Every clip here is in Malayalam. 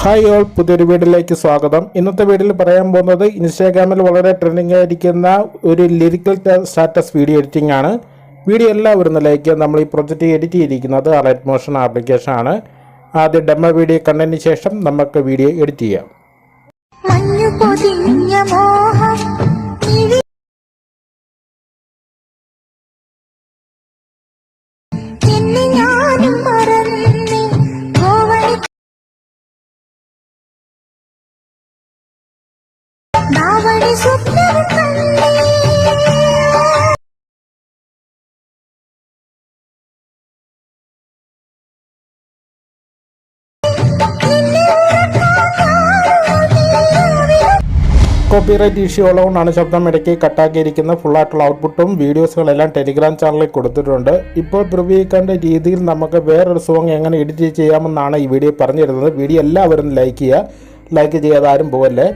ഹായ് ഓൾ, പുതിയൊരു വീഡിയോയിലേക്ക് സ്വാഗതം. ഇന്നത്തെ വീഡിയോയിൽ പറയാൻ പോകുന്നത് ഇൻസ്റ്റാഗ്രാമിൽ വളരെ ട്രെൻഡിങ് ആയിരിക്കുന്ന ഒരു ലിറിക്കൽ സ്റ്റാറ്റസ് വീഡിയോ എഡിറ്റിംഗ് ആണ്. വീഡിയോ എല്ലാവരും ലൈക്ക്. നമ്മൾ ഈ പ്രൊജക്റ്റ് എഡിറ്റ് ചെയ്തിരിക്കുന്നത് അലൈറ്റ് മോഷൻ ആപ്ലിക്കേഷൻ ആണ്. ആദ്യം ഡെമോ വീഡിയോ കണ്ടതിന് ശേഷം നമുക്ക് വീഡിയോ എഡിറ്റ് ചെയ്യാം. കോപ്പിറൈറ്റ് ഇഷ്യൂ ഉള്ളതുകൊണ്ടാണ് ശബ്ദം ഇടയ്ക്ക് കട്ടാക്കിയിരിക്കുന്ന. ഫുള്ളായിട്ടുള്ള ഔട്ട്പുട്ടും വീഡിയോസുകളെല്ലാം ടെലിഗ്രാം ചാനലിൽ കൊടുത്തിട്ടുണ്ട്. ഇപ്പോൾ പ്രവീകേണ്ട രീതിയിൽ നമുക്ക് വേറൊരു സോങ് എങ്ങനെ എഡിറ്റ് ചെയ്യാമെന്നാണ് ഈ വീഡിയോ പറഞ്ഞു തരുന്നത്. വീഡിയോ എല്ലാവരും ലൈക്ക് ചെയ്യുക. ലൈക്ക് ചെയ്യാതെ ആരും പോകല്ലേ.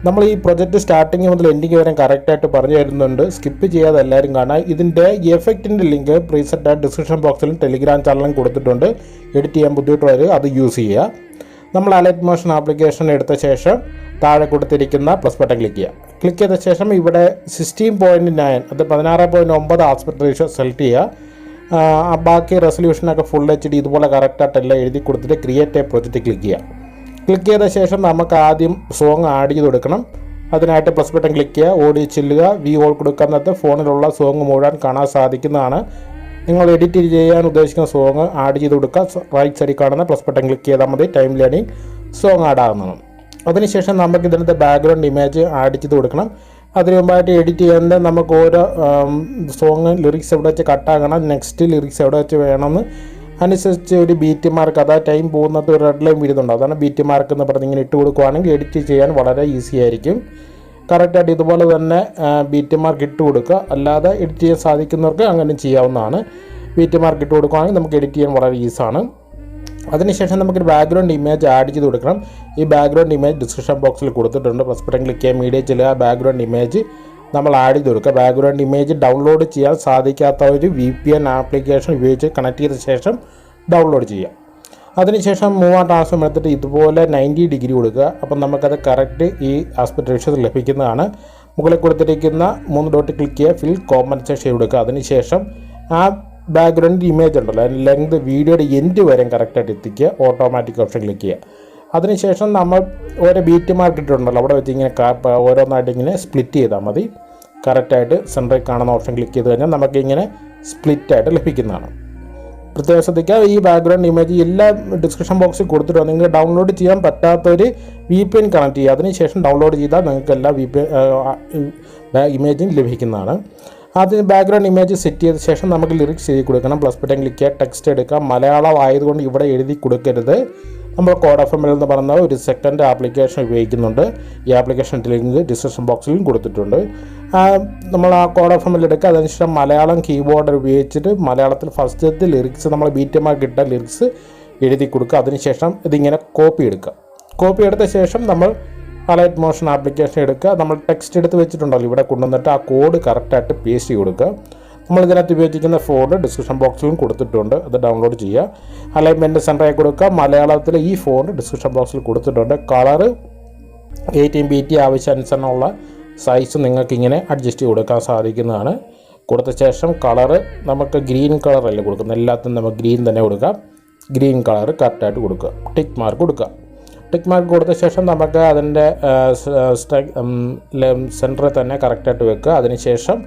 നമ്മൾ ഈ പ്രൊജക്റ്റ് സ്റ്റാർട്ടിങ് മുതൽ എൻഡിങ് വരെ കറക്റ്റായിട്ട് പറഞ്ഞു തരുന്നുണ്ട്. സ്കിപ്പ് ചെയ്യാതെ എല്ലാവരും കാണാം. ഇതിൻ്റെ എഫക്റ്റിൻ്റെ ലിങ്ക് പ്രീസെറ്റ് ഡിസ്ക്രിപ്ഷൻ ബോക്സിലും ടെലിഗ്രാം ചാനലിലും കൊടുത്തിട്ടുണ്ട്. എഡിറ്റ് ചെയ്യാൻ ബുദ്ധിമുട്ടുള്ളവർ അത് യൂസ് ചെയ്യുക. നമ്മൾ അലൈറ്റ് മോഷൻ ആപ്ലിക്കേഷൻ എടുത്ത ശേഷം താഴെ കൊടുത്തിരിക്കുന്ന പ്ലസ് ബട്ടൺ ക്ലിക്ക് ചെയ്യുക. ക്ലിക്ക് ചെയ്ത ശേഷം ഇവിടെ 16.9 അത് 16.9 ആസ്പെക്ട് റേഷ്യോ സെലക്ട് ചെയ്യുക. ബാക്കി റെസൊല്യൂഷനൊക്കെ ഫുൾ HD ഇതുപോലെ കറക്റ്റായിട്ടെല്ലാം എഴുതി കൊടുത്തിട്ട് ക്രിയേറ്റ് എ പ്രൊജക്റ്റ് ക്ലിക്ക് ചെയ്യുക. ക്ലിക്ക് ചെയ്ത ശേഷം നമുക്ക് ആദ്യം സോങ് ആഡ് ചെയ്ത് കൊടുക്കണം. അതിനായിട്ട് പ്ലസ് ബട്ടൺ ക്ലിക്ക് ചെയ്യുക. ഓടി ചെല്ലുക. വി ഓൾ കൊടുക്കുന്നത് ഫോണിലുള്ള സോങ് മുഴുവൻ കാണാൻ സാധിക്കുന്നതാണ്. നിങ്ങൾ എഡിറ്റ് ചെയ്യാൻ ഉദ്ദേശിക്കുന്ന സോങ് ആഡ് ചെയ്ത് കൊടുക്കുക. റൈറ്റ് സൈഡിൽ കാണുന്ന പ്ലസ് ബട്ടൺ ക്ലിക്ക് ചെയ്താൽ മതി. ടൈം ലേണിംഗ് സോങ് ആഡ് ആകുന്നതാണ്. അതിനുശേഷം നമുക്ക് ഇതിനകത്ത് ബാക്ക്ഗ്രൗണ്ട് ഇമേജ് ആഡ് ചെയ്ത് കൊടുക്കണം. അതിന് മുമ്പായിട്ട് എഡിറ്റ് ചെയ്യേണ്ട നമുക്ക് ഓരോ സോങ് ലിറിക്സ് എവിടെ വെച്ച് കട്ടാകണം, നെക്സ്റ്റ് ലിറിക്സ് എവിടെ വെച്ച് വേണമെന്ന് അനുസരിച്ച് ഒരു ബീറ്റ് മാർക്ക്, അതായത് ടൈം പോകുന്നത് ഒരു റെഡ് ലൈൻ വീഴുന്നുണ്ട്. അതാണ് ബീറ്റ് മാർക്ക് എന്ന് പറഞ്ഞ് ഇങ്ങനെ ഇട്ട് കൊടുക്കുകയാണെങ്കിൽ എഡിറ്റ് ചെയ്യാൻ വളരെ ഈസി ആയിരിക്കും. കറക്റ്റായിട്ട് ഇതുപോലെ തന്നെ ബീറ്റ് മാർക്ക് ഇട്ട് കൊടുക്കുക. അല്ലാതെ എഡിറ്റ് ചെയ്യാൻ സാധിക്കുന്നവർക്ക് അങ്ങനെ ചെയ്യാവുന്നതാണ്. ബീറ്റ് മാർക്ക് ഇട്ട് കൊടുക്കുകയാണെങ്കിൽ നമുക്ക് എഡിറ്റ് ചെയ്യാൻ വളരെ ഈസിയാണ്. അതിനുശേഷം നമുക്കൊരു ബാക്ക്ഗ്രൗണ്ട് ഇമേജ് ആഡ് ചെയ്ത് കൊടുക്കണം. ഈ ബാക്ക്ഗ്രൗണ്ട് ഇമേജ് ഡിസ്ക്രിപ്ഷൻ ബോക്സിൽ കൊടുത്തിട്ടുണ്ട്. പ്ലസ് ബട്ടൺ ക്ലിക്ക് ചെയ്യുക. മീഡിയ ചെല്ലുക. ബാക്ക്ഗ്രൗണ്ട് ഇമേജ് നമ്മൾ ആഡ് ചെയ്ത് കൊടുക്കുക. ബാക്ക്ഗ്രൗണ്ട് ഇമേജ് ഡൗൺലോഡ് ചെയ്യാൻ സാധിക്കാത്ത ഒരു VPN ആപ്ലിക്കേഷൻ ഉപയോഗിച്ച് കണക്ട് ചെയ്ത ശേഷം ഡൗൺലോഡ് ചെയ്യാം. അതിനുശേഷം മൂവ് ആൻഡ് ട്രാൻസ്ഫോം എടുത്തിട്ട് ഇതുപോലെ 90 ഡിഗ്രി കൊടുക്കുക. അപ്പം നമുക്കത് കറക്റ്റ് ഈ ആസ്പെക്ട് റേഷ്യോ ലഭിക്കുന്നതാണ്. മുകളിൽ കൊടുത്തിരിക്കുന്ന 3 ഡോട്ട് ക്ലിക്ക് ചെയ്യുക. ഫിൽ കോമ്പൻസേഷൻ കൊടുക്കുക. അതിനുശേഷം ആ ബാക്ക്ഗ്രൗണ്ട് ഇമേജ് ഉണ്ടല്ലോ, അതിൻ്റെ ലെങ്ത് വീഡിയോയുടെ എൻഡ് വരെ കറക്റ്റായിട്ട് എത്തിക്കുക. ഓട്ടോമാറ്റിക് ഓപ്ഷൻ ക്ലിക്ക് ചെയ്യുക. അതിനുശേഷം നമ്മൾ ഓരോ ബീറ്റ് മാർക്ക് ഇട്ടിട്ടുണ്ടല്ലോ, അവിടെ വെച്ച് ഇങ്ങനെ ഓരോന്നായിട്ട് ഇങ്ങനെ സ്പ്ലിറ്റ് ചെയ്താൽ മതി. കറക്റ്റായിട്ട് സെൻറ്ററിൽ കാണുന്ന ഓപ്ഷൻ ക്ലിക്ക് ചെയ്ത് കഴിഞ്ഞാൽ നമുക്കിങ്ങനെ സ്പ്ലിറ്റായിട്ട് ലഭിക്കുന്നതാണ്. പ്രത്യേകം ശ്രദ്ധിക്കുക. ഈ ബാക്ക്ഗ്രൗണ്ട് ഇമേജ് എല്ലാ ഡിസ്ക്രിപ്ഷൻ ബോക്സിൽ കൊടുത്തിട്ടുണ്ട്. നിങ്ങൾക്ക് ഡൗൺലോഡ് ചെയ്യാൻ പറ്റാത്തൊരു VPN കണക്ട് ചെയ്യുക. അതിനുശേഷം ഡൗൺലോഡ് ചെയ്താൽ നിങ്ങൾക്ക് എല്ലാ ഇമേജും ലഭിക്കുന്നതാണ്. ആദ്യം ബാക്ക്ഗ്രൗണ്ട് ഇമേജ് സെറ്റ് ചെയ്ത ശേഷം നമുക്ക് ലിറിക്സ് എഴുതി കൊടുക്കണം. പ്ലസ് ബട്ടൺ ക്ലിക്ക് ചെയ്യുക. ടെക്സ്റ്റ് എടുക്കുക. മലയാളം ആയതുകൊണ്ട് ഇവിടെ എഴുതി കൊടുക്കരുത്. നമ്മൾ കോഡ് FM എന്ന് പറയുന്ന ഒരു സെക്കൻഡ് ആപ്ലിക്കേഷൻ ഉപയോഗിക്കുന്നുണ്ട്. ഈ ആപ്ലിക്കേഷൻ ലിങ്ക് ഡിസ്ക്രിപ്ഷൻ ബോക്സിലും കൊടുത്തിട്ടുണ്ട്. നമ്മൾ ആ കോഡ് FM എടുക്കുക. അതിനുശേഷം മലയാളം കീബോർഡ് ഉപയോഗിച്ചിട്ട് മലയാളത്തിൽ ഫസ്റ്റത്തെ ലിറിക്സ് നമ്മൾ ബീറ്റ് മാർക്ക് ഇട്ട ലിറിക്സ് എഴുതി കൊടുക്കുക. അതിനുശേഷം ഇതിങ്ങനെ കോപ്പി എടുക്കുക. കോപ്പി എടുത്ത ശേഷം നമ്മൾ അലൈറ്റ് മോഷൻ ആപ്ലിക്കേഷൻ എടുക്കുക. നമ്മൾ ടെക്സ്റ്റ് എടുത്ത് വെച്ചിട്ടുണ്ടല്ലോ, ഇവിടെ കൊണ്ടുവന്നിട്ട് ആ കോഡ് കറക്റ്റായിട്ട് പേസ്റ്റ് ചെയ്ത് കൊടുക്കുക. നമ്മൾ ഇതിനകത്ത് ഉപയോഗിക്കുന്ന ഫോണ്ട് ഡിസ്ക്രിപ്ഷൻ ബോക്സിലും കൊടുത്തിട്ടുണ്ട്. അത് ഡൗൺലോഡ് ചെയ്യുക. അലൈൻമെൻറ്റ് സെൻറ്ററായി കൊടുക്കുക. മലയാളത്തിൽ ഈ ഫോണ്ട് ഡിസ്ക്രിപ്ഷൻ ബോക്സിൽ കൊടുത്തിട്ടുണ്ട്. കളറ് 18BT ആവശ്യാനുസരണമുള്ള സൈസ് നിങ്ങൾക്കിങ്ങനെ അഡ്ജസ്റ്റ് ചെയ്ത് കൊടുക്കാൻ സാധിക്കുന്നതാണ്. കൊടുത്ത ശേഷം കളറ് നമുക്ക് ഗ്രീൻ കളറല്ലേ കൊടുക്കുന്നത്, എല്ലാത്തിനും നമുക്ക് ഗ്രീൻ തന്നെ കൊടുക്കാം. ഗ്രീൻ കളറ് കറക്റ്റായിട്ട് കൊടുക്കുക. ടിക്ക് മാർക്ക് കൊടുക്കുക. ടിക്ക് മാർക്ക് കൊടുത്ത ശേഷം നമുക്ക് അതിൻ്റെ സെൻറ്ററിൽ തന്നെ കറക്റ്റായിട്ട് വെക്കുക. അതിനുശേഷം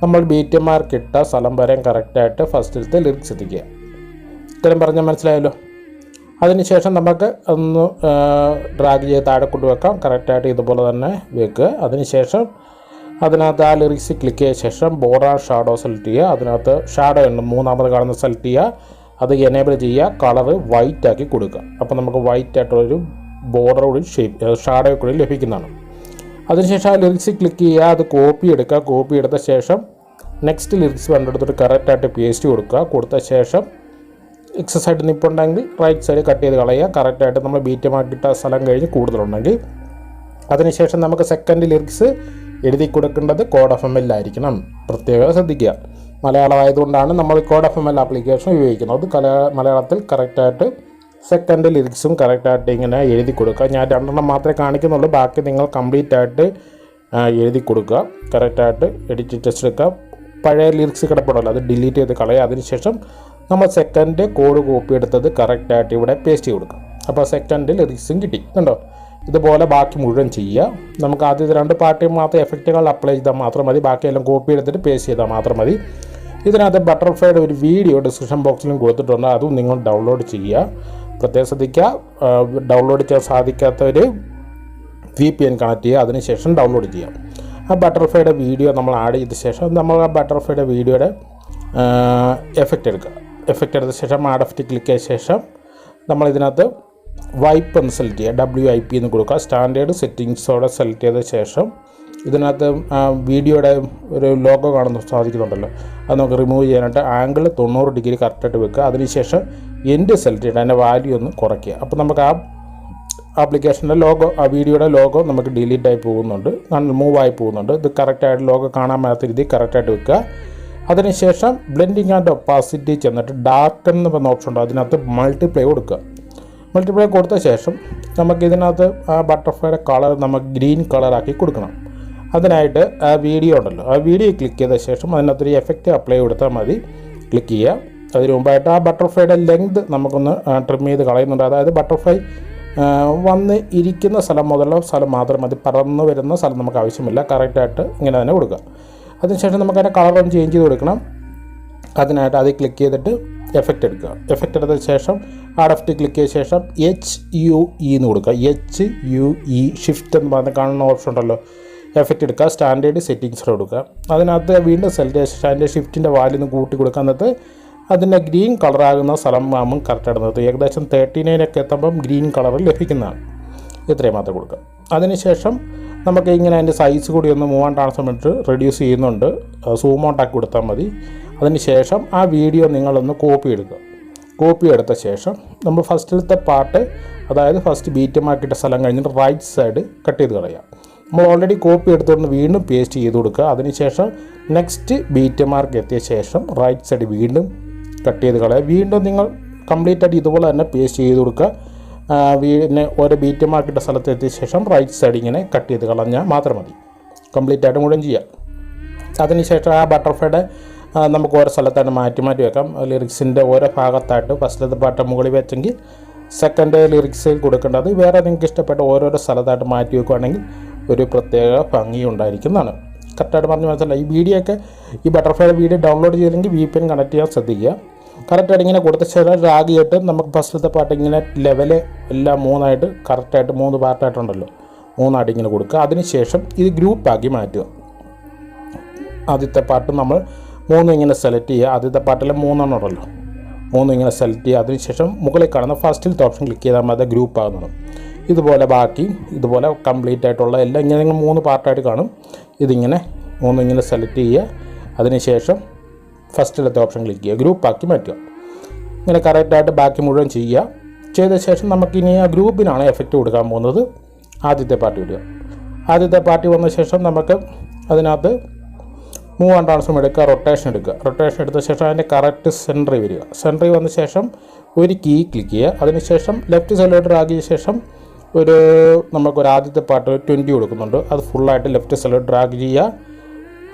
നമ്മൾ ബീറ്റ് മാർക്ക് ഇട്ട സ്ഥലം വരെ കറക്റ്റായിട്ട് ഫസ്റ്റിലത്തെ ലിറിക്സ് എത്തിക്കുക. ഇത്രയും പറഞ്ഞാൽ മനസ്സിലായല്ലോ. അതിനുശേഷം നമുക്ക് ഒന്ന് ഡ്രാഗ് ചെയ്ത് താഴെ കൊണ്ടുവെക്കാം. കറക്റ്റായിട്ട് ഇതുപോലെ തന്നെ വെക്കുക. അതിനുശേഷം അതിനകത്ത് ആ ലിറിക്സ് ക്ലിക്ക് ചെയ്ത ശേഷം ബോർഡർ ഷാഡോ സെലക്ട് ചെയ്യുക. അതിനകത്ത് ഷാഡോ ഉണ്ട്, മൂന്നാമത് കാണുന്ന സെലക്ട് ചെയ്യുക. അത് എനേബിൾ ചെയ്യുക. കളറ് വൈറ്റ് ആക്കി കൊടുക്കുക. അപ്പോൾ നമുക്ക് വൈറ്റ് ആയിട്ടുള്ളൊരു ബോർഡർ കൂടി ഷാഡോ കൂടി ലഭിക്കുന്നതാണ്. അതിനുശേഷം ആ ലിറിക്സ് ക്ലിക്ക് ചെയ്യുക. അത് കോപ്പി എടുക്കുക. കോപ്പി എടുത്ത ശേഷം നെക്സ്റ്റ് ലിറിക്സ് കണ്ടെടുത്തിട്ട് കറക്റ്റായിട്ട് പേസ്റ്റ് കൊടുക്കുക. കൊടുത്ത ശേഷം എക്സസ് ആയിട്ട് നിൽപ്പുണ്ടെങ്കിൽ റൈറ്റ് സൈഡ് കട്ട് ചെയ്ത് കളയുക. കറക്റ്റായിട്ട് നമ്മൾ ബീറ്റ് മാർക്ക് ഇട്ട സ്ഥലം കഴിഞ്ഞ് കൂടുതലുണ്ടെങ്കിൽ. അതിനുശേഷം നമുക്ക് സെക്കൻഡ് ലിറിക്സ് എഴുതി കൊടുക്കേണ്ടത് കോഡ് FM ആയിരിക്കണം. പ്രത്യേകം ശ്രദ്ധിക്കുക. മലയാളം ആയതുകൊണ്ടാണ് നമ്മൾ കോഡ് FM ആപ്ലിക്കേഷൻ ഉപയോഗിക്കുന്നത്. അത് മലയാളത്തിൽ കറക്റ്റായിട്ട് സെക്കൻഡ് ലിറിക്സും കറക്റ്റായിട്ട് ഇങ്ങനെ എഴുതി കൊടുക്കുക. ഞാൻ 2 മാത്രമേ കാണിക്കുന്നുള്ളൂ, ബാക്കി നിങ്ങൾ കംപ്ലീറ്റ് ആയിട്ട് എഴുതി കൊടുക്കുക. കറക്റ്റായിട്ട് എഡിറ്റ് ടെസ്റ്റ് എടുക്കുക. പഴയ ലിറിക്സ് കിടപ്പുണ്ടല്ലോ അത് ഡിലീറ്റ് ചെയ്ത് കളയുക. അതിനുശേഷം നമ്മൾ സെക്കൻഡ് കോഡ് കോപ്പി എടുത്തത് കറക്റ്റായിട്ട് ഇവിടെ പേസ്റ്റ് ചെയ്ത് കൊടുക്കുക. അപ്പോൾ സെക്കൻഡ് ലിറിക്സും കിട്ടി. കണ്ടോ? ഇതുപോലെ ബാക്കി മുഴുവൻ ചെയ്യുക. നമുക്ക് ആദ്യത്തെ 2 പാർട്ടിൽ മാത്രം എഫക്റ്റുകൾ അപ്ലൈ ചെയ്താൽ മാത്രം മതി, ബാക്കിയെല്ലാം കോപ്പി എടുത്തിട്ട് പേസ്റ്റ് ചെയ്താൽ മാത്രം മതി. ഇതിനകത്ത് ബട്ടർഫ്ലൈയുടെ ഒരു വീഡിയോ ഡിസ്ക്രിപ്ഷൻ ബോക്സിലും കൊടുത്തിട്ടുണ്ട്, അതും നിങ്ങൾ ഡൗൺലോഡ് ചെയ്യുക. പ്രത്യേകം ശ്രദ്ധിക്കുക, ഡൗൺലോഡ് ചെയ്യാൻ സാധിക്കാത്തവർ VPN കണക്ട് ചെയ്യുക, അതിനുശേഷം ഡൗൺലോഡ് ചെയ്യാം. ആ ബട്ടർഫ്ലൈയുടെ വീഡിയോ നമ്മൾ ആഡ് ചെയ്ത ശേഷം നമ്മൾ ആ ബട്ടർഫ്ലൈയുടെ വീഡിയോയുടെ എഫക്റ്റ് എടുക്കുക. എഫക്റ്റ് എടുത്ത ശേഷം ആഡ് എഫക്റ്റ് ക്ലിക്ക് ചെയ്ത ശേഷം നമ്മൾ ഇതിനകത്ത് വൈപ്പ് എന്ന് സെലക്ട് ചെയ്യുക, WIP എന്ന് കൊടുക്കുക. സ്റ്റാൻഡേർഡ് സെറ്റിങ്സോടെ സെലക്ട് ചെയ്ത ശേഷം ഇതിനകത്ത് വീഡിയോയുടെ ഒരു ലോഗോ കാണുന്ന സാധിക്കുന്നുണ്ടല്ലോ, അത് നമുക്ക് റിമൂവ് ചെയ്യാനായിട്ട് ആംഗിൾ 90 ഡിഗ്രി കറക്റ്റായിട്ട് വെക്കുക. അതിനുശേഷം എൻഡ് സെലക്ട് ചെയ്തിട്ട് അതിൻ്റെ വാല്യൂ ഒന്ന് കുറയ്ക്കുക. അപ്പോൾ നമുക്ക് ആ ആപ്ലിക്കേഷൻ്റെ ലോഗോ, ആ വീഡിയോയുടെ ലോഗോ നമുക്ക് ഡിലീറ്റ് ആയി പോകുന്നുണ്ട്, മൂവ് ആയി പോകുന്നുണ്ട്. ഇത് കറക്റ്റായിട്ട് ലോഗോ കാണാൻ മേലാത്ത രീതിയിൽ കറക്റ്റായിട്ട് വെക്കുക. അതിനുശേഷം ബ്ലെൻഡിങ് ആൻഡ് ഒപ്പാസിറ്റി ചെന്നിട്ട് ഡാർക്കൻ എന്ന് പറഞ്ഞ ഓപ്ഷൻ ഉണ്ട്, അതിനകത്ത് മൾട്ടിപ്ലൈ കൊടുക്കുക. മൾട്ടിപ്ലൈ കൊടുത്ത ശേഷം നമുക്ക് ഇതിനകത്ത് ആ ബട്ടർഫ്ലൈയുടെ കളർ നമുക്ക് ഗ്രീൻ കളറാക്കി കൊടുക്കണം. അതിനായിട്ട് ആ വീഡിയോ ഉണ്ടല്ലോ, ആ വീഡിയോ ക്ലിക്ക് ചെയ്ത ശേഷം അതിനകത്തൊരു എഫക്റ്റ് അപ്ലൈ കൊടുത്താൽ മതി. ക്ലിക്ക് ചെയ്യുക. അതിന് മുമ്പായിട്ട് ആ ബട്ടർഫ്ലൈയുടെ ലെങ്ത് നമുക്കൊന്ന് ട്രിം ചെയ്ത് കളയുന്നുണ്ട്. അതായത് ബട്ടർഫ്ലൈ വന്ന് ഇരിക്കുന്ന സ്ഥലം മുതലുള്ള സ്ഥലം മാത്രം മതി, പറന്ന് വരുന്ന സ്ഥലം നമുക്ക് ആവശ്യമില്ല. കറക്റ്റായിട്ട് ഇങ്ങനെ തന്നെ കൊടുക്കുക. അതിനുശേഷം നമുക്ക് അതിൻ്റെ കളർ ഒന്ന് ചേഞ്ച് ചെയ്ത് കൊടുക്കണം. അതിനായിട്ട് അത് ക്ലിക്ക് ചെയ്തിട്ട് എഫക്റ്റ് എടുക്കുക. എഫക്റ്റ് എടുത്ത ശേഷം ആഡഫ്റ്റ് ക്ലിക്ക് ചെയ്ത ശേഷം HUE എന്ന് കൊടുക്കുക. HUE ഷിഫ്റ്റ് എന്ന് പറഞ്ഞ് കാണുന്ന ഓപ്ഷൻ ഉണ്ടല്ലോ, എഫക്റ്റ് എടുക്കുക. സ്റ്റാൻഡേർഡ് സെറ്റിങ്സ് കൊടുക്കുക. അതിനകത്ത് വീണ്ടും സെലക്ട് ചെയ്ത ശേഷം അതിൻ്റെ ഷിഫ്റ്റിൻ്റെ വാല്യൂ ഒന്ന് കൂട്ടി കൊടുക്കുക. എന്നിട്ട് അതിൻ്റെ ഗ്രീൻ കളറാകുന്ന സ്ഥലം ആകുമ്പം കറക്റ്റായിട്ട് നിർത്തുക. ഏകദേശം 39 ഒക്കെ എത്തുമ്പം ഗ്രീൻ കളർ ലഭിക്കുന്നതാണ്. ഇത്രയും മാത്രം കൊടുക്കുക. അതിനുശേഷം നമുക്ക് ഇങ്ങനെ അതിൻ്റെ സൈസ് കൂടി ഒന്ന് 3 ട്രാൻസ്ഫോർമേറ്റ് റെഡ്യൂസ് ചെയ്യുന്നുണ്ട്, സൂം ഔട്ട് ആക്കി കൊടുത്താൽ മതി. അതിനുശേഷം ആ വീഡിയോ നിങ്ങളൊന്ന് കോപ്പി എടുക്കുക. കോപ്പി എടുത്ത ശേഷം നമ്മൾ ഫസ്റ്റിലത്തെ പാർട്ട്, അതായത് ഫസ്റ്റ് ബീറ്റ് മാർക്കിട്ട സ്ഥലം കഴിഞ്ഞിട്ട് റൈറ്റ് സൈഡ് കട്ട് ചെയ്ത് കളയാം. നമ്മൾ ഓൾറെഡി കോപ്പി എടുത്തുകൊണ്ട് വീണ്ടും പേസ്റ്റ് ചെയ്ത് കൊടുക്കുക. അതിനുശേഷം നെക്സ്റ്റ് ബീറ്റ് മാർക്ക് എത്തിയ ശേഷം റൈറ്റ് സൈഡ് വീണ്ടും കട്ട് ചെയ്ത് കളയുക. വീണ്ടും നിങ്ങൾ കംപ്ലീറ്റ് ആയിട്ട് ഇതുപോലെ തന്നെ പേസ്റ്റ് ചെയ്ത് കൊടുക്കുക. പിന്നെ ഓരോ ബീറ്റ് മാർക്കിട്ട സ്ഥലത്ത് എത്തിയ ശേഷം റൈറ്റ് സൈഡ് ഇങ്ങനെ കട്ട് ചെയ്ത് കളഞ്ഞാൽ മാത്രം മതി. കംപ്ലീറ്റ് ആയിട്ട് മുഴുവൻ ചെയ്യാം. അതിനുശേഷം ആ ബട്ടർഫ്ലൈയുടെ നമുക്ക് ഓരോ സ്ഥലത്തായിട്ട് മാറ്റി വെക്കാം. ലിറിക്സിൻ്റെ ഓരോ ഭാഗത്തായിട്ട് ഫസ്റ്റിലത്തെ പാട്ട് മുകളിൽ വെച്ചെങ്കിൽ സെക്കൻഡ് ലിറിക്സ് കൊടുക്കേണ്ടത് വേറെ നിങ്ങൾക്ക് ഇഷ്ടപ്പെട്ട ഓരോരോ സ്ഥലത്തായിട്ട് മാറ്റി വെക്കുകയാണെങ്കിൽ ഒരു പ്രത്യേക ഭംഗി ഉണ്ടായിരിക്കുന്നതാണ്. കറക്റ്റായിട്ട് പറഞ്ഞ് മനസ്സിലായി. ഈ വീഡിയോ ഒക്കെ ഈ ബട്ടർഫ്ലൈയുടെ വീഡിയോ ഡൗൺലോഡ് ചെയ്തില്ലെങ്കിൽ VPN കണക്ട് ചെയ്യാൻ ശ്രദ്ധിക്കുക. കറക്റ്റായിട്ട് ഇങ്ങനെ കൊടുത്ത ശേഷം ഡ്രാഗ് ചെയ്തിട്ട് നമുക്ക് ഫസ്റ്റിലത്തെ പാട്ട് ഇങ്ങനെ ലെവല് എല്ലാം 3 കറക്റ്റായിട്ട് 3 പാർട്ടായിട്ടുണ്ടല്ലോ, 3 ഇങ്ങനെ കൊടുക്കുക. അതിനുശേഷം ഇത് ഗ്രൂപ്പാക്കി മാറ്റുക. ആദ്യത്തെ പാട്ട് നമ്മൾ 3 ഇങ്ങനെ സെലക്ട് ചെയ്യുക. ആദ്യത്തെ പാട്ടിൽ 3 ഉണ്ടല്ലോ, 3 ഇങ്ങനെ സെലക്ട് ചെയ്യുക. അതിനുശേഷം മുകളിൽ കാണുന്ന ഫസ്റ്റിലത്തെ ഓപ്ഷൻ ക്ലിക്ക് ചെയ്താൽ മതി, ഗ്രൂപ്പ് ആകുന്നത്. ഇതുപോലെ ബാക്കി ഇതുപോലെ കംപ്ലീറ്റ് ആയിട്ടുള്ള എല്ലാം ഇങ്ങനെ നിങ്ങൾ 3 പാർട്ടായിട്ട് കാണും. ഇതിങ്ങനെ 3 ഇങ്ങനെ സെലക്ട് ചെയ്യുക. അതിനുശേഷം ഫസ്റ്റിലത്തെ ഓപ്ഷൻ ക്ലിക്ക് ചെയ്യുക, ഗ്രൂപ്പാക്കി മാറ്റുക. ഇങ്ങനെ കറക്റ്റായിട്ട് ബാക്കി മുഴുവൻ ചെയ്യുക. ചെയ്ത ശേഷം നമുക്കിനി ആ ഗ്രൂപ്പിനാണ് എഫക്റ്റ് കൊടുക്കാൻ പോകുന്നത്. ആദ്യത്തെ പാർട്ടി വിടുക. ആദ്യത്തെ പാർട്ടി വന്ന ശേഷം നമുക്ക് അതിനകത്ത് മൂവ് ആൻഡ് ട്രാൻസ്ഫോം എടുക്കുക, റൊട്ടേഷൻ എടുക്കുക. റൊട്ടേഷൻ എടുത്ത ശേഷം അതിൻ്റെ കറക്റ്റ് സെൻറ്ററിൽ വരിക. സെൻറ്ററിൽ വന്ന ശേഷം ഒരു കീ ക്ലിക്ക് ചെയ്യുക. അതിനുശേഷം ലെഫ്റ്റ് സൈഡിലോട്ട് ഡ്രാഗ് ചെയ്ത ശേഷം നമുക്കൊരു ആദ്യത്തെ പാട്ട് 20 കൊടുക്കുന്നുണ്ട്, അത് ഫുള്ളായിട്ട് ലെഫ്റ്റ് സൈഡിലോട്ട് ഡ്രാഗ് ചെയ്യുക.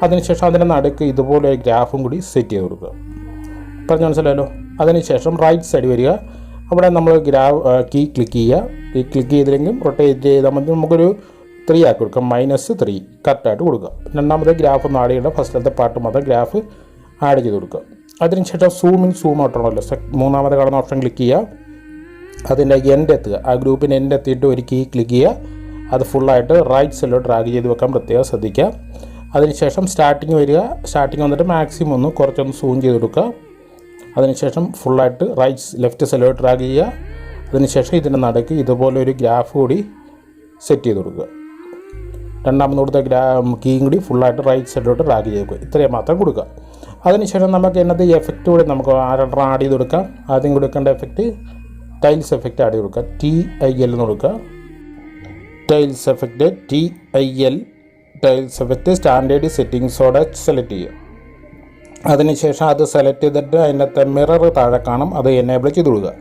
അതിനുശേഷം അതിൻ്റെ നടുക്ക് ഇതുപോലെ ഒരു ഗ്രാഫും കൂടി സെറ്റ് ചെയ്ത് കൊടുക്കുക. പറഞ്ഞ് മനസ്സിലായല്ലോ. അതിനുശേഷം റൈറ്റ് സൈഡ് വരിക. അവിടെ നമ്മൾ കീ ക്ലിക്ക് ചെയ്യുക. കീ ക്ലിക്ക് ചെയ്തില്ലെങ്കിൽ റൊട്ടേറ്റ് ചെയ്താൽ മതി. നമുക്കൊരു 3 ആക്കി കൊടുക്കാം, -3 കറക്റ്റായിട്ട് കൊടുക്കുക. രണ്ടാമത്തെ ഗ്രാഫ് ഒന്ന് ആഡ് ചെയ്യേണ്ട, ഫസ്റ്റിലത്തെ പാട്ട് മാത്രം ഗ്രാഫ് ആഡ് ചെയ്ത് കൊടുക്കുക. അതിനുശേഷം സൂം ഇൻ സൂം ഔട്ട് ആണല്ലോ, മൂന്നാമത്തെ കാണുന്ന ഓപ്ഷൻ ക്ലിക്ക് ചെയ്യുക. അതിൻ്റെ എൻഡ് എത്തുക. ആ ഗ്രൂപ്പിൻ്റെ എൻഡ് എത്തിയിട്ട് ഒരു കീ ക്ലിക്ക് ചെയ്യുക. അത് ഫുള്ളായിട്ട് റൈറ്റ് സൈഡിലോട്ട് ഡ്രാഗ് ചെയ്ത് വെക്കാൻ പ്രത്യേകം ശ്രദ്ധിക്കുക. അതിനുശേഷം സ്റ്റാർട്ടിങ് വരിക. സ്റ്റാർട്ടിങ് വന്നിട്ട് മാക്സിമം ഒന്ന് കുറച്ചൊന്ന് സൂം ചെയ്ത് കൊടുക്കുക. അതിനുശേഷം ഫുള്ളായിട്ട് ലെഫ്റ്റ് സൈഡിലോട്ട് ഡ്രാഗ് ചെയ്യുക. അതിനുശേഷം ഇതിൻ്റെ നടുക്ക് ഇതുപോലെ ഒരു ഗ്രാഫ് കൂടി സെറ്റ് ചെയ്ത് കൊടുക്കുക. രണ്ടാമത് കൊടുത്ത കീയും കൂടി ഫുള്ളായിട്ട് റൈറ്റ് സൈഡിലോട്ട് ഡ്രാഗ് ചെയ്ത് വെക്കുക. ഇത്രയും മാത്രം കൊടുക്കുക. അതിനുശേഷം നമുക്ക് എന്നത് എഫക്റ്റ് കൂടി നമുക്ക് ആഡ് ചെയ്ത് കൊടുക്കാം. ആദ്യം കൊടുക്കേണ്ട എഫക്റ്റ് ടൈൽസ് എഫക്റ്റ് ആഡ് ചെയ്ത് കൊടുക്കുക. TIL എന്ന് കൊടുക്കുക. Tiles effect TIL tiles effect standard സെറ്റിങ്സോടെ സെലക്ട് ചെയ്യുക. അതിനുശേഷം അത് സെലക്ട് ചെയ്തിട്ട് അതിനകത്ത് മിറർ താഴെ കാണും, അത് എനേബിൾ ചെയ്ത് കൊടുക്കുക.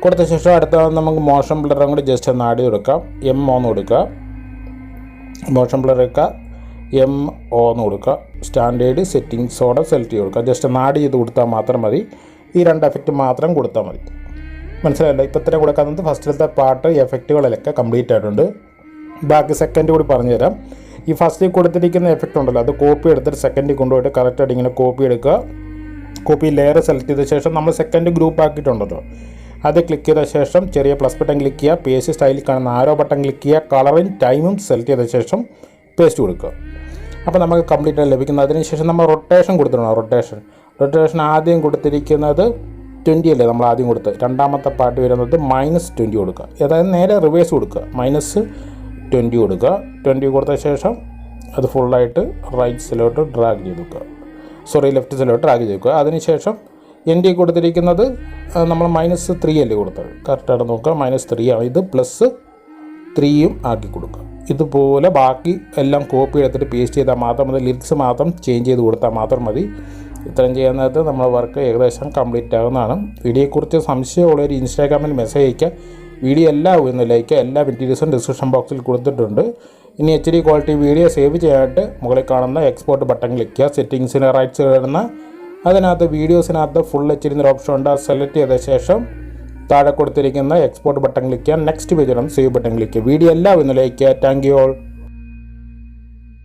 കൊടുത്ത ശേഷം അടുത്ത നമുക്ക് മോഷൻ ബ്ലറും കൂടി ജസ്റ്റ് ഒന്ന് ആഡ് ചെയ്ത് കൊടുക്കാം. M1 കൊടുക്കുക, മോഷൻ ബ്ലർ എടുക്കുക, M1 കൊടുക്കുക, സ്റ്റാൻഡേർഡ് സെറ്റിങ്സോടെ സെലക്ട് ചെയ്ത് കൊടുക്കുക. ജസ്റ്റ് ഒന്ന് ആഡ് ചെയ്ത് കൊടുത്താൽ മാത്രം മതി. ഈ 2 എഫക്റ്റ് മാത്രം കൊടുത്താൽ മതി. മനസ്സിലായല്ലോ? ഇപ്പോൾ ഇത്ര കൊടുക്കാത്തത് ഫസ്റ്റിലത്തെ പാർട്ട് എഫക്റ്റുകളിലൊക്കെ കംപ്ലീറ്റ് ആയിട്ടുണ്ട്. ബാക്കി സെക്കൻഡ് കൂടി പറഞ്ഞു തരാം. ഈ ഫസ്റ്റിൽ കൊടുത്തിരിക്കുന്ന എഫക്റ്റ് ഉണ്ടല്ലോ, അത് കോപ്പി എടുത്തിട്ട് സെക്കൻഡിൽ കൊണ്ടുപോയിട്ട് കറക്റ്റായിട്ട് ഇങ്ങനെ കോപ്പി എടുക്കുക. കോപ്പി ലെയർ സെലക്ട് ചെയ്ത ശേഷം നമ്മൾ സെക്കൻഡ് ഗ്രൂപ്പ് ആക്കിയിട്ടുണ്ടല്ലോ, അത് ക്ലിക്ക് ചെയ്ത ശേഷം ചെറിയ പ്ലസ് ബട്ടൺ ക്ലിക്ക് ചെയ്യുക, പേസ്റ്റ് സ്റ്റൈലിൽ കാണുന്ന ആരോ ബട്ടൺ ക്ലിക്ക് ചെയ്യുക, കളറും ടൈമും സെലക്ട് ചെയ്ത ശേഷം പേസ്റ്റ് കൊടുക്കുക. അപ്പോൾ നമുക്ക് കംപ്ലീറ്റ് ആയി ലഭിക്കുന്നത്. അതിനുശേഷം നമ്മൾ റൊട്ടേഷൻ കൊടുത്തിട്ടുണ്ട്. റൊട്ടേഷൻ ആദ്യം കൊടുത്തിരിക്കുന്നത് 20 അല്ലേ നമ്മൾ ആദ്യം കൊടുത്ത്. രണ്ടാമത്തെ പാർട്ട് വരുന്നത് -20 കൊടുക്കുക. അതായത് നേരെ റിവേഴ്സ് കൊടുക്കുക, -20 കൊടുക്കുക. 20 കൊടുത്ത ശേഷം അത് ഫുള്ളായിട്ട് റൈറ്റ് സൈഡിലോട്ട് ഡ്രാഗ് ചെയ്ത് വെക്കുക, ലെഫ്റ്റ് സൈഡിലോട്ട് ഡ്രാഗ് ചെയ്ത് വെക്കുക. അതിനുശേഷം എൻ്റെ കൊടുത്തിരിക്കുന്നത് നമ്മൾ -3 അല്ലേ കൊടുത്തത്, കറക്റ്റായിട്ട് നോക്കുക. -3 ആണ് ഇത്, +3 ആക്കി കൊടുക്കുക. ഇതുപോലെ ബാക്കി എല്ലാം കോപ്പി എടുത്തിട്ട് പേസ്റ്റ് ചെയ്താൽ മാത്രം മതി. ലിറിക്സ് മാത്രം ചേഞ്ച് ചെയ്ത് കൊടുത്താൽ മാത്രം മതി. ഇത്രയും ചെയ്യുന്നത് നമ്മുടെ വർക്ക് ഏകദേശം കംപ്ലീറ്റ് ആകുന്നതാണ്. വീഡിയോയെക്കുറിച്ച് സംശയമുള്ളവർ ഇൻസ്റ്റാഗ്രാമിൽ മെസ്സേജ് അയക്കുക. വീഡിയോ എല്ലാം ഒന്ന് ലൈക്ക്, എല്ലാ മെറ്റീരിയൽസും ഡിസ്ക്രിപ്ഷൻ ബോക്സിൽ കൊടുത്തിട്ടുണ്ട്. ഇനി HD ക്വാളിറ്റി വീഡിയോ സേവ് ചെയ്യാനായിട്ട് മുകളിൽ കാണുന്ന എക്സ്പോർട്ട് ബട്ടൺ ക്ലിക്ക് ചെയ്യുക. സെറ്റിങ്സിന് റൈറ്റ് സൈഡ് വരുന്ന അതിനകത്ത് വീഡിയോസിനകത്ത് ഫുൾ HD എന്നൊരു ഓപ്ഷൻ ഉണ്ട്. അത് സെലക്ട് ചെയ്ത ശേഷം താഴെ കൊടുത്തിരിക്കുന്ന എക്സ്പോർട്ട് ബട്ടൺ ക്ലിക്ക് ചെയ്യുക. നെക്സ്റ്റ് പേജിലാണ് സേവ് ബട്ടൺ ക്ലിക്ക് ചെയ്യുക. വീഡിയോ എല്ലാം ഒന്ന് ലൈക്ക് ചെയ്യുക. Thank you all.